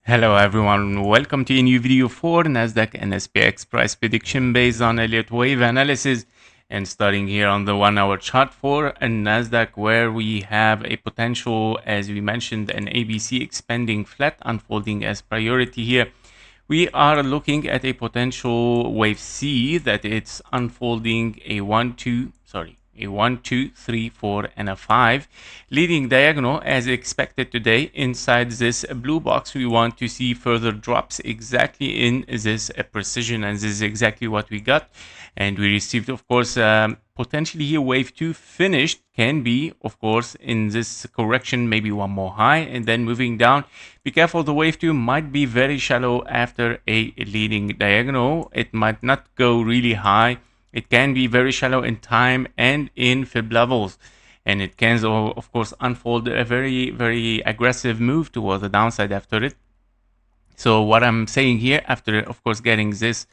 Hello everyone, welcome to a new video for Nasdaq and SPX price prediction based on Elliott wave analysis, and starting here on the 1 hour chart for a Nasdaq, where we have a potential, as we mentioned, an ABC expanding flat unfolding as priority here. We are looking at a potential wave C that it's unfolding a 1, 2, 3, 4, and a 5, leading diagonal as expected today. Inside this blue box, we want to see further drops exactly in this precision, and this is exactly what we got. And we received, of course, potentially here wave 2 finished, can be, of course, in this correction, maybe one more high and then moving down. Be careful, the wave 2 might be very shallow after a leading diagonal. It might not go really high. It can be very shallow in time and in fib levels, and it can, of course, unfold a very, very aggressive move toward the downside after it. So what I'm saying here, after, of course, getting this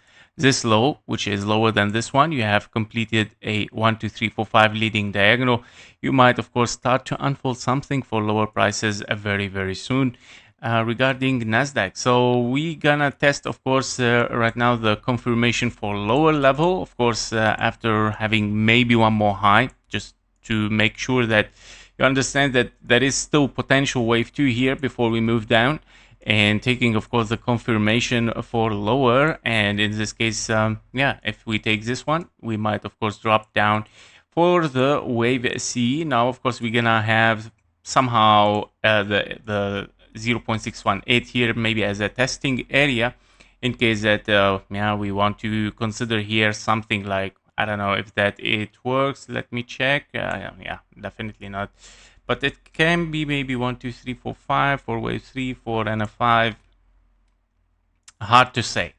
low, which is lower than this one, you have completed a 1, 2, 3, 4, 5 leading diagonal. You might, of course, start to unfold something for lower prices very, very soon. Regarding Nasdaq, so we gonna test, of course, right now the confirmation for lower level, of course, after having maybe one more high, just to make sure that you understand that there is still potential wave 2 here before we move down, and taking, of course, the confirmation for lower. And in this case, yeah, if we take this one, we might, of course, drop down for the wave C. Now, of course, we're gonna have somehow the 0.618 here maybe as a testing area, in case that yeah, we want to consider here something like, I don't know if that it works. Let me check. Yeah, definitely not, but it can be maybe 1, 2, 3, 4, 5 for wave 3, 4, and a 5. Hard to say,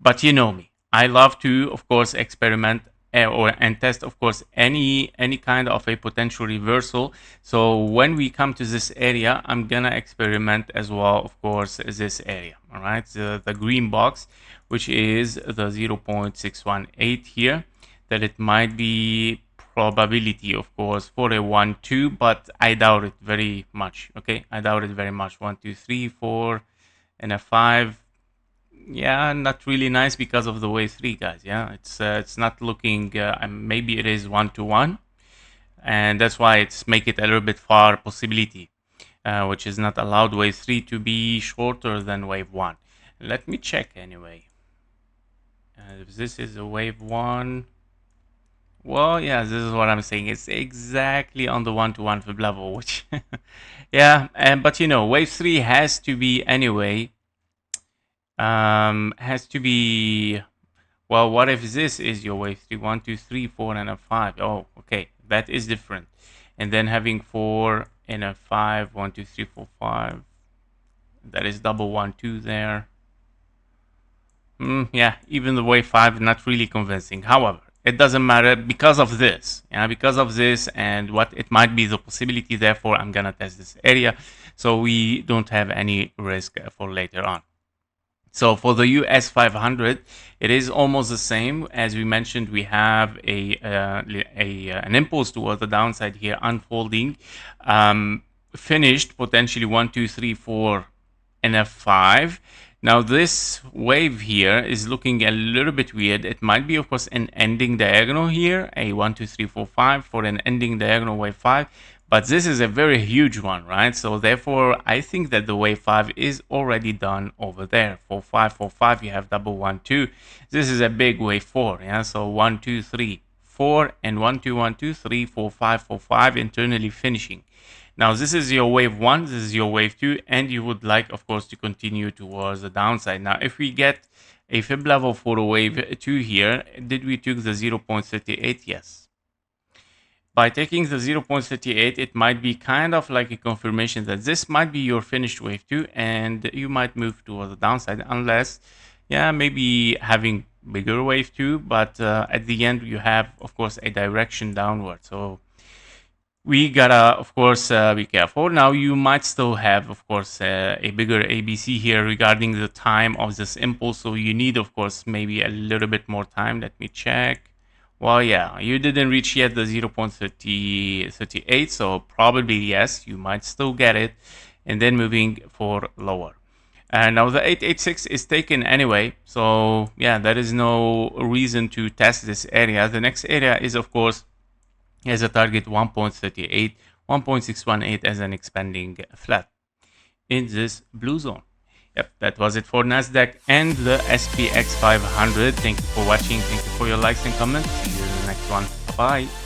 but you know me, I love to, of course, experiment and test, of course, any kind of a potential reversal. So when we come to this area, I'm gonna experiment as well, of course, this area. All right, the green box, which is the 0.618 here, that it might be probability, of course, for a 1, 2, but I doubt it very much. Okay, I doubt it very much. 1, 2, 3, 4, and a 5. Yeah, not really nice because of the wave 3, guys. Yeah, it's not looking, maybe it is 1-to-1, and that's why it's make it a little bit far possibility, which is not allowed wave 3 to be shorter than wave 1. Let me check anyway. If this is a wave 1, well, yeah, this is what I'm saying. It's exactly on the 1-to-1 fib level, which yeah, but you know, wave 3 has to be anyway. Has to be, well, what if this is your wave 3, 1, 2, 3, 4, and a 5? Oh, okay, that is different. And then having 4 and a 5, 1, 2, 3, 4, 5, that is double 1, 2 there. Yeah, even the wave 5 not really convincing. However, it doesn't matter because of this. Yeah, because of this and what it might be the possibility. Therefore, I'm gonna test this area so we don't have any risk for later on. So for the US 500, it is almost the same. As we mentioned, we have an impulse toward the downside here unfolding, finished potentially 1, 2, 3, 4, and a 5. Now this wave here is looking a little bit weird. It might be, of course, an ending diagonal here, a 1, 2, 3, 4, 5 for an ending diagonal wave 5. But this is a very huge one, right? So therefore, I think that the wave 5 is already done over there. 4, 5, 4, 5, you have double 1, 2. This is a big wave 4, yeah? So 1, 2, 3, 4, and 1, 2, 1, 2, 3, 4, 5, 4, 5, internally finishing. Now, this is your wave 1, this is your wave 2, and you would like, of course, to continue towards the downside. Now, if we get a fib level for a wave 2 here, did we took the 0.38? Yes. By taking the 0.38, it might be kind of like a confirmation that this might be your finished wave 2, and you might move towards the downside, unless, yeah, maybe having bigger wave 2, but at the end you have, of course, a direction downward. So we gotta, of course, be careful. Now you might still have, of course, a bigger ABC here regarding the time of this impulse. So you need, of course, maybe a little bit more time. Let me check. Well, yeah, you didn't reach yet the 0.38, so probably yes, you might still get it, and then moving for lower. And now the 886 is taken anyway, so yeah, there is no reason to test this area. The next area is, of course, as a target 1.38, 1.618 as an expanding flat in this blue zone. Yep, that was it for Nasdaq and the SPX 500. Thank you for watching. Thank you for your likes and comments. See you in the next one. Bye bye.